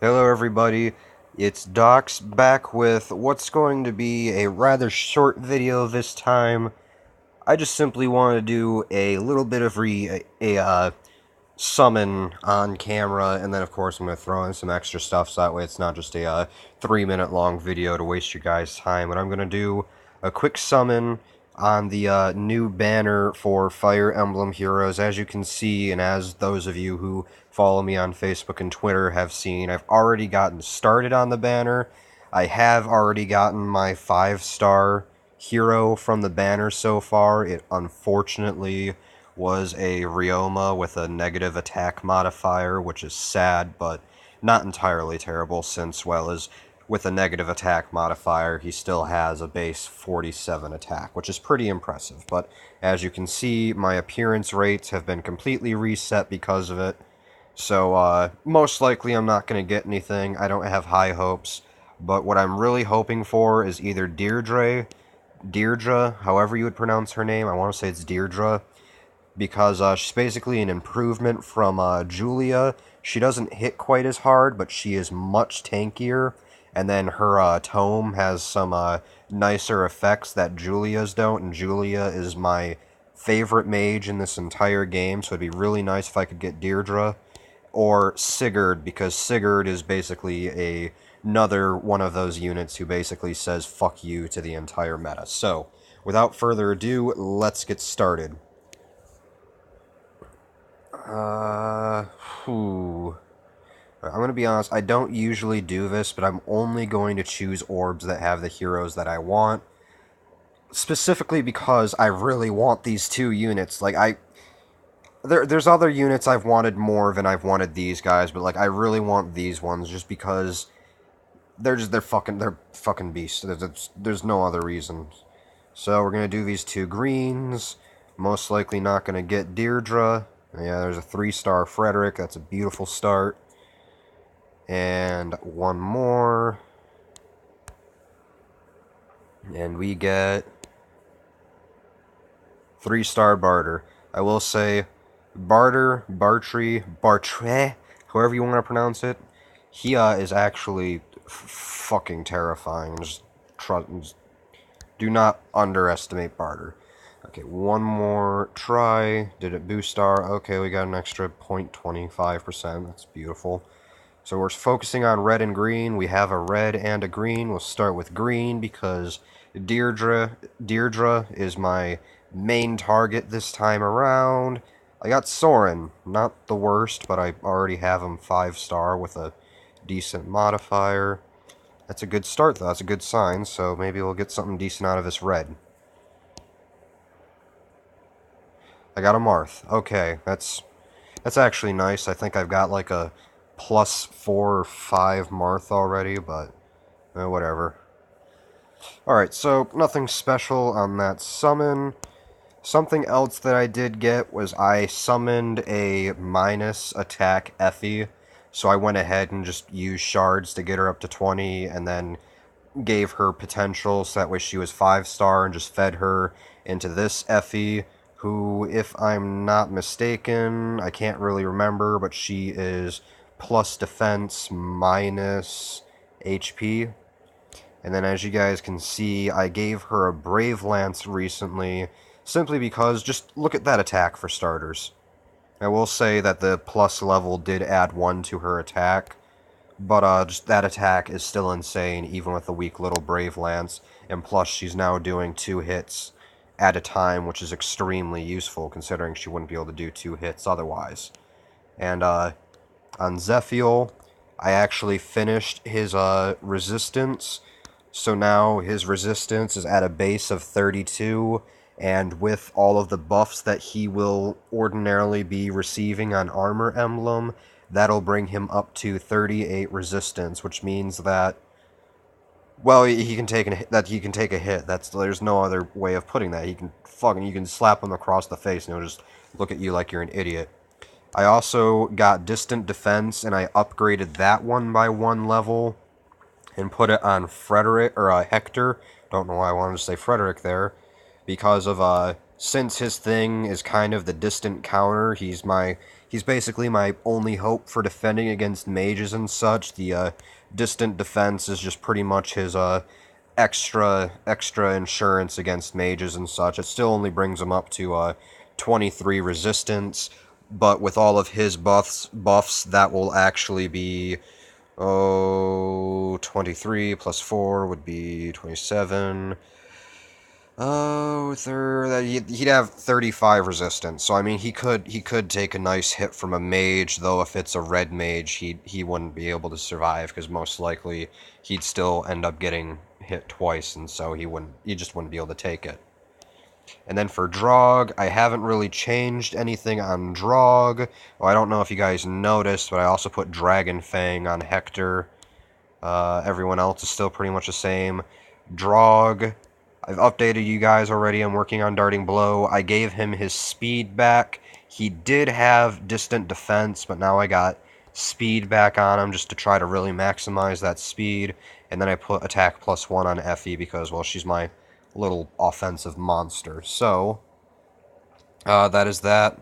Hello everybody, it's Docs back with what's going to be a rather short video this time. I just simply want to do a little bit of summon on camera, and then of course I'm going to throw in some extra stuff so that way it's not just a 3-minute long video to waste your guys' time. But I'm going to do a quick summon on the new banner for Fire Emblem Heroes. As you can see, and as those of you who follow me on Facebook and Twitter have seen, I've already gotten started on the banner. I have already gotten my 5-star hero from the banner so far. It unfortunately was a Ryoma with a negative attack modifier, which is sad, but not entirely terrible since, well, as with a negative attack modifier, he still has a base 47 attack, which is pretty impressive. But as you can see, my appearance rates have been completely reset because of it. So, most likely I'm not going to get anything. I don't have high hopes. But what I'm really hoping for is either Deirdre, however you would pronounce her name. I want to say it's Deirdre, because she's basically an improvement from Julia. She doesn't hit quite as hard, but she is much tankier. And then her tome has some nicer effects that Julia's don't, and Julia is my favorite mage in this entire game, so it'd be really nice if I could get Deirdre. Or Sigurd, because Sigurd is basically another one of those units who basically says fuck you to the entire meta. So, without further ado, let's get started. Whew. I'm going to be honest, I don't usually do this, but I'm only going to choose orbs that have the heroes that I want. Specifically because I really want these two units. There's other units I've wanted more than I've wanted these guys, but I really want these ones just because they're fucking beasts. There's no other reason. So we're going to do these two greens. Most likely not going to get Deirdre. Yeah, there's a 3-star Frederick. That's a beautiful start. And one more. And we get 3-star Barter. I will say, Bartre, however you want to pronounce it, he is actually fucking terrifying. Just do not underestimate Barter. Okay, one more try. Did it boost our... Okay, we got an extra 0.25%. That's beautiful. So we're focusing on red and green. We have a red and a green. We'll start with green because Deirdre is my main target this time around. I got Soren. Not the worst, but I already have him 5-star with a decent modifier. That's a good start, though. That's a good sign, so maybe we'll get something decent out of this red. I got a Marth. Okay, that's actually nice. I think I've got like a +4 or 5 Marth already, but whatever. Alright, so nothing special on that summon. Something else that I did get was I summoned a minus attack Effie, so I went ahead and just used shards to get her up to 20, and then gave her potential, so that way she was 5-star, and just fed her into this Effie, who, if I'm not mistaken, I can't really remember, but she is plus defense minus HP. And then as you guys can see, I gave her a Brave Lance recently, simply because, just look at that attack for starters. I will say that the plus level did add 1 to her attack, but just that attack is still insane, even with the weak little Brave Lance, and plus she's now doing 2 hits at a time, which is extremely useful, considering she wouldn't be able to do 2 hits otherwise. And on Zephiel, I actually finished his resistance, so now his resistance is at a base of 32, and with all of the buffs that he will ordinarily be receiving on Armor Emblem, that'll bring him up to 38 resistance, which means that, well, he can take a hit. There's no other way of putting that. You can slap him across the face and he'll just look at you like you're an idiot. I also got Distant Defense, and I upgraded that one by 1 level and put it on Frederick, or Hector. Don't know why I wanted to say Frederick there. Because of, since his thing is kind of the distant counter, he's He's basically my only hope for defending against mages and such. The distant defense is just pretty much his extra insurance against mages and such. It still only brings him up to 23 resistance, but with all of his buffs, that will actually be 23 plus 4 would be 27. He'd have 35 resistance. So I mean, he could take a nice hit from a mage, though if it's a red mage, he wouldn't be able to survive because most likely he'd still end up getting hit twice, and so he just wouldn't be able to take it. And then for Drog, I haven't really changed anything on Drog. Well, I don't know if you guys noticed, but I also put Dragon Fang on Hector. Everyone else is still pretty much the same. Drog, I've updated you guys already. I'm working on Darting Blow. I gave him his speed back. He did have distant defense, but now I got speed back on him just to try to really maximize that speed. And then I put attack +1 on Effie because, well, she's my little offensive monster. So, that is that.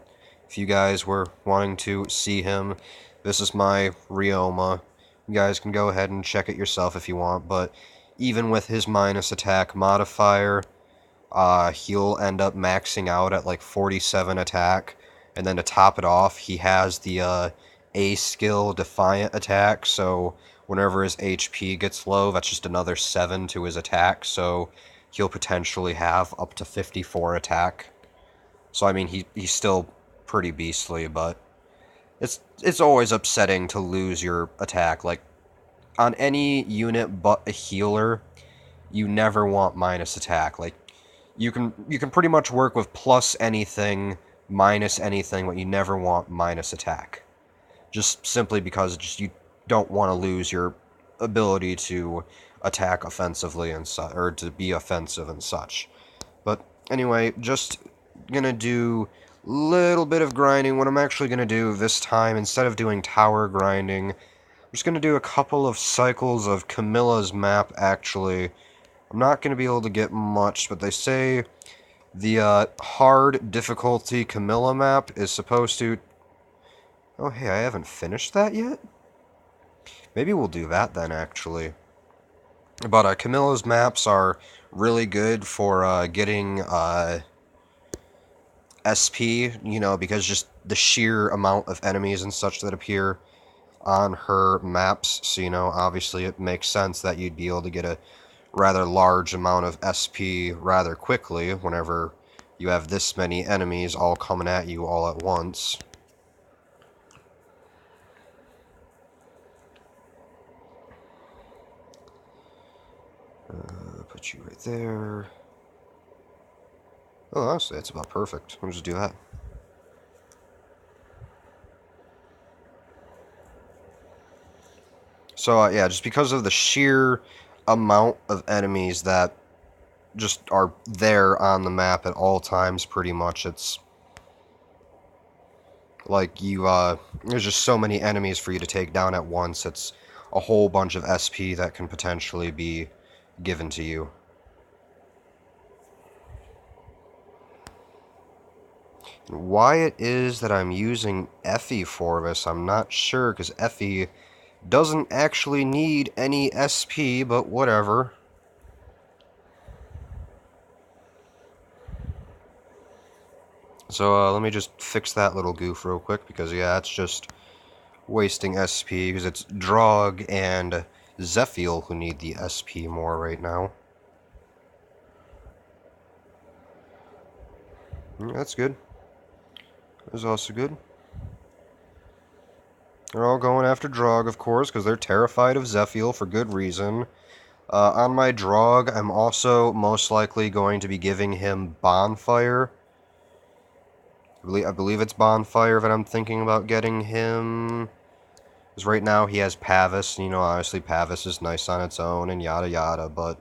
If you guys were wanting to see him, this is my Ryoma. You guys can go ahead and check it yourself if you want, but even with his minus attack modifier, he'll end up maxing out at like 47 attack, and then to top it off, he has the A skill Defiant attack, so whenever his HP gets low, that's just another 7 to his attack, so he'll potentially have up to 54 attack. So I mean, he's still pretty beastly, but it's always upsetting to lose your attack. Like, on any unit but a healer, you never want minus attack. Like, you can pretty much work with plus anything, minus anything, but you never want minus attack. Just simply because you don't want to lose your ability to attack offensively and or to be offensive and such. But anyway, just gonna do a little bit of grinding. What I'm actually gonna do this time, instead of doing tower grinding, I'm just gonna do a couple of cycles of Camilla's map, actually. I'm not gonna be able to get much, but they say the hard difficulty Camilla map is supposed to... Oh, hey, I haven't finished that yet? Maybe we'll do that then, actually. But Camilla's maps are really good for getting SP, because just the sheer amount of enemies and such that appear on her maps. So, obviously it makes sense that you'd be able to get a rather large amount of SP rather quickly whenever you have this many enemies all coming at you all at once. Put you right there. Oh, honestly, that's about perfect. We'll just do that. So, yeah, just because of the sheer amount of enemies that just are there on the map at all times, pretty much, it's like there's just so many enemies for you to take down at once. It's a whole bunch of SP that can potentially be given to you. Why it is that I'm using Effie for this, I'm not sure, because Effie doesn't actually need any SP, but whatever. So let me just fix that little goof real quick, because yeah, it's just wasting SP, because it's Drog and Zephiel who need the SP more right now. Yeah, that's good. That's also good. They're all going after Drog, of course, because they're terrified of Zephiel for good reason. On my Drog, I'm also most likely going to be giving him Bonfire. I believe it's Bonfire that I'm thinking about getting him. Because right now he has Pavis, and obviously Pavis is nice on its own and yada yada, but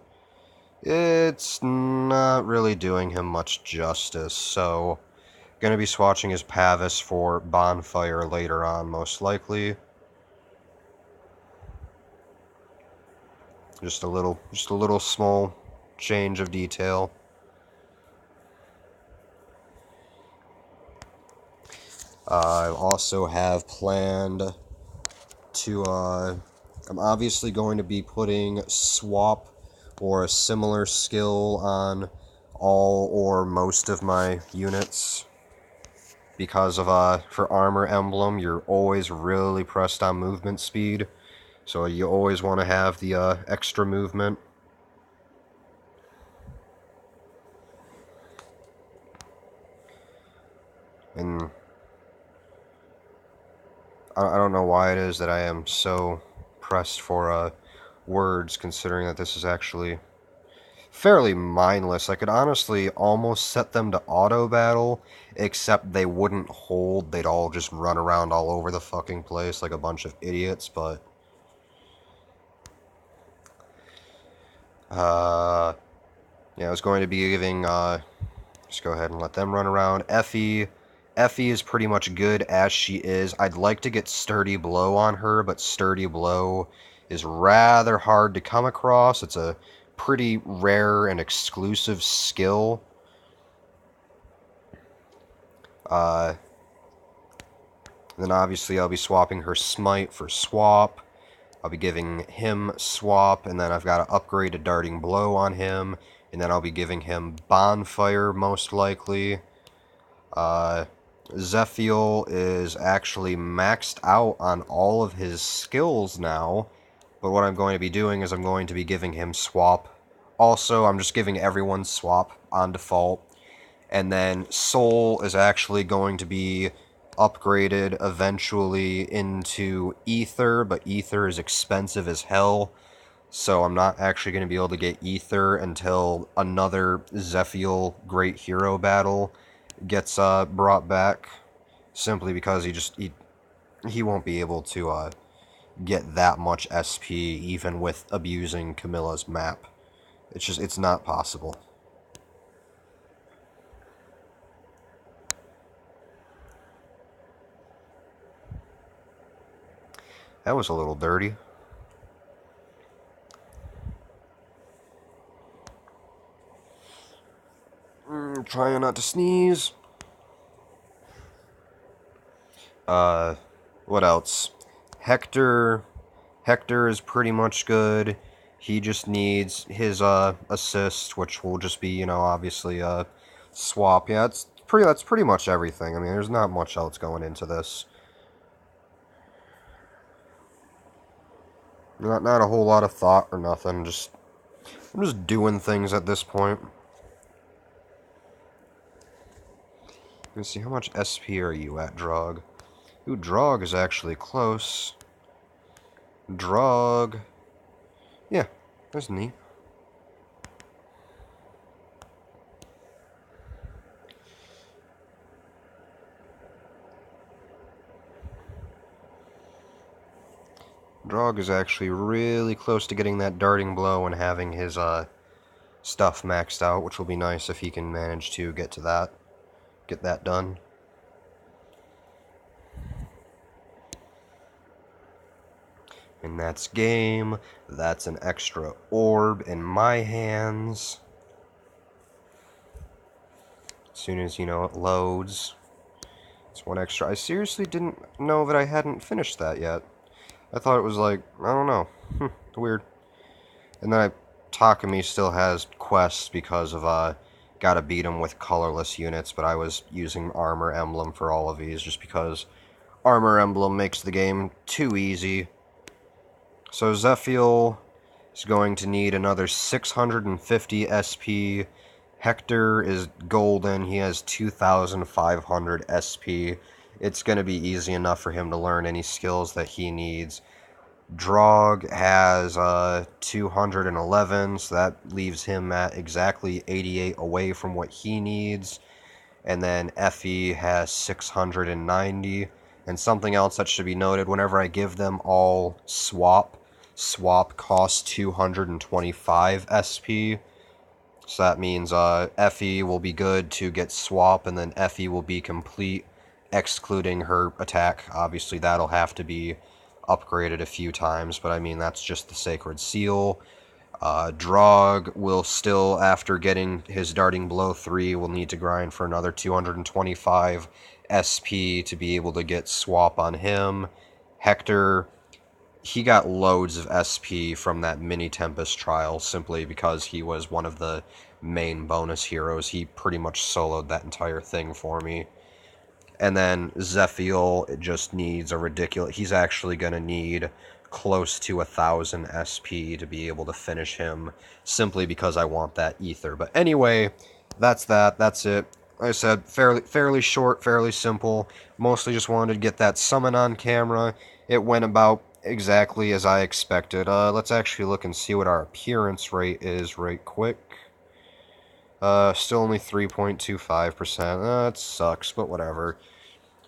it's not really doing him much justice, so going to be swatching his Pavis for Bonfire later on, most likely. Just a little small change of detail. I also have planned to, I'm obviously going to be putting swap or a similar skill on all or most of my units. Because of, for armor emblem, you're always really pressed on movement speed. So you always want to have the extra movement. And I don't know why it is that I am so pressed for words, considering that this is actually fairly mindless. I could honestly almost set them to auto battle, except they wouldn't hold. They'd all just run around all over the fucking place like a bunch of idiots, but yeah, I was going to be giving just go ahead and let them run around. Effie is pretty much good as she is. I'd like to get Sturdy Blow on her, but Sturdy Blow is rather hard to come across. It's a pretty rare and exclusive skill. Then obviously I'll be swapping her Smite for Swap. I'll be giving him Swap, and then I've got to upgrade a Darting Blow on him, and then I'll be giving him Bonfire most likely. Zephiel is actually maxed out on all of his skills now, but what I'm going to be doing is I'm going to be giving him Swap. Also, I'm just giving everyone Swap on default, and then Soul is actually going to be upgraded eventually into Ether, but Ether is expensive as hell, so I'm not actually going to be able to get Ether until another Zephiel Great Hero battle gets brought back, simply because he won't be able to get that much SP even with abusing Camilla's map. It's not possible. That was a little dirty. Trying not to sneeze. What else? Hector is pretty much good. He just needs his assist, which will just be, obviously swap. Yeah, that's pretty much everything. I mean, there's not much else going into this. Not a whole lot of thought or nothing. I'm just doing things at this point. Let's see, how much SP are you at, Drog? Ooh, Drog is actually close. Drog. Yeah, that's neat. Drog is actually really close to getting that Darting Blow and having his stuff maxed out, which will be nice if he can manage to get that done. And that's game. That's an extra orb in my hands. As soon as, it loads. It's one extra. I seriously didn't know that I hadn't finished that yet. I thought it was like, I don't know. Weird. And then Takumi still has quests because of, gotta beat him with colorless units, but I was using Armor Emblem for all of these just because Armor Emblem makes the game too easy. So Zephiel is going to need another 650 SP. Hector is golden. He has 2,500 SP. It's going to be easy enough for him to learn any skills that he needs. Drog has 211, so that leaves him at exactly 88 away from what he needs. And then Effie has 690. And something else that should be noted, whenever I give them all swap costs 225 SP. So that means Effie will be good to get swap, and then Effie will be complete, excluding her attack. Obviously, that'll have to be upgraded a few times, but I mean, that's just the Sacred Seal. Drog will still, after getting his Darting Blow 3, will need to grind for another 225 SP to be able to get swap on him. Hector, he got loads of SP from that mini Tempest trial simply because he was one of the main bonus heroes. He pretty much soloed that entire thing for me. And then Zephiel, it just needs a ridiculous... He's actually going to need close to 1,000 SP to be able to finish him, simply because I want that ether. But anyway, that's that. That's it. Like I said, fairly short, fairly simple. Mostly just wanted to get that summon on camera. It went about exactly as I expected. Let's actually look and see what our appearance rate is right quick. Still only 3.25%. That sucks, but whatever.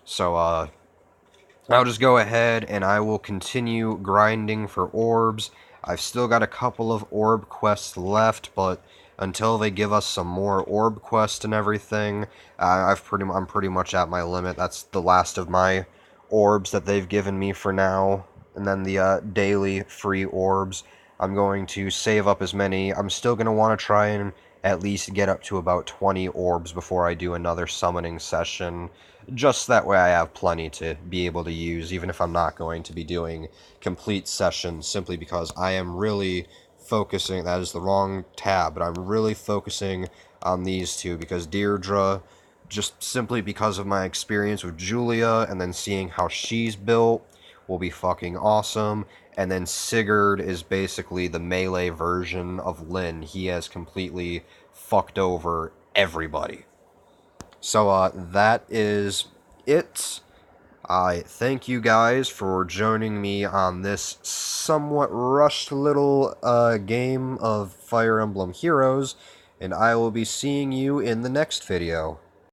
So, I'll just go ahead and I will continue grinding for orbs. I've still got a couple of orb quests left, but until they give us some more orb quests and everything, I'm pretty much at my limit. That's the last of my orbs that they've given me for now. And then the daily free orbs. I'm going to save up as many. I'm still going to want to try and at least get up to about 20 orbs before I do another summoning session. Just that way I have plenty to be able to use, even if I'm not going to be doing complete sessions, simply because I am really focusing, that is the wrong tab, but I'm really focusing on these two, because Deirdre, just simply because of my experience with Julia, and then seeing how she's built, will be fucking awesome. And then Sigurd is basically the melee version of Lyn. He has completely fucked over everybody. So, that is it. I thank you guys for joining me on this somewhat rushed little game of Fire Emblem Heroes, and I will be seeing you in the next video.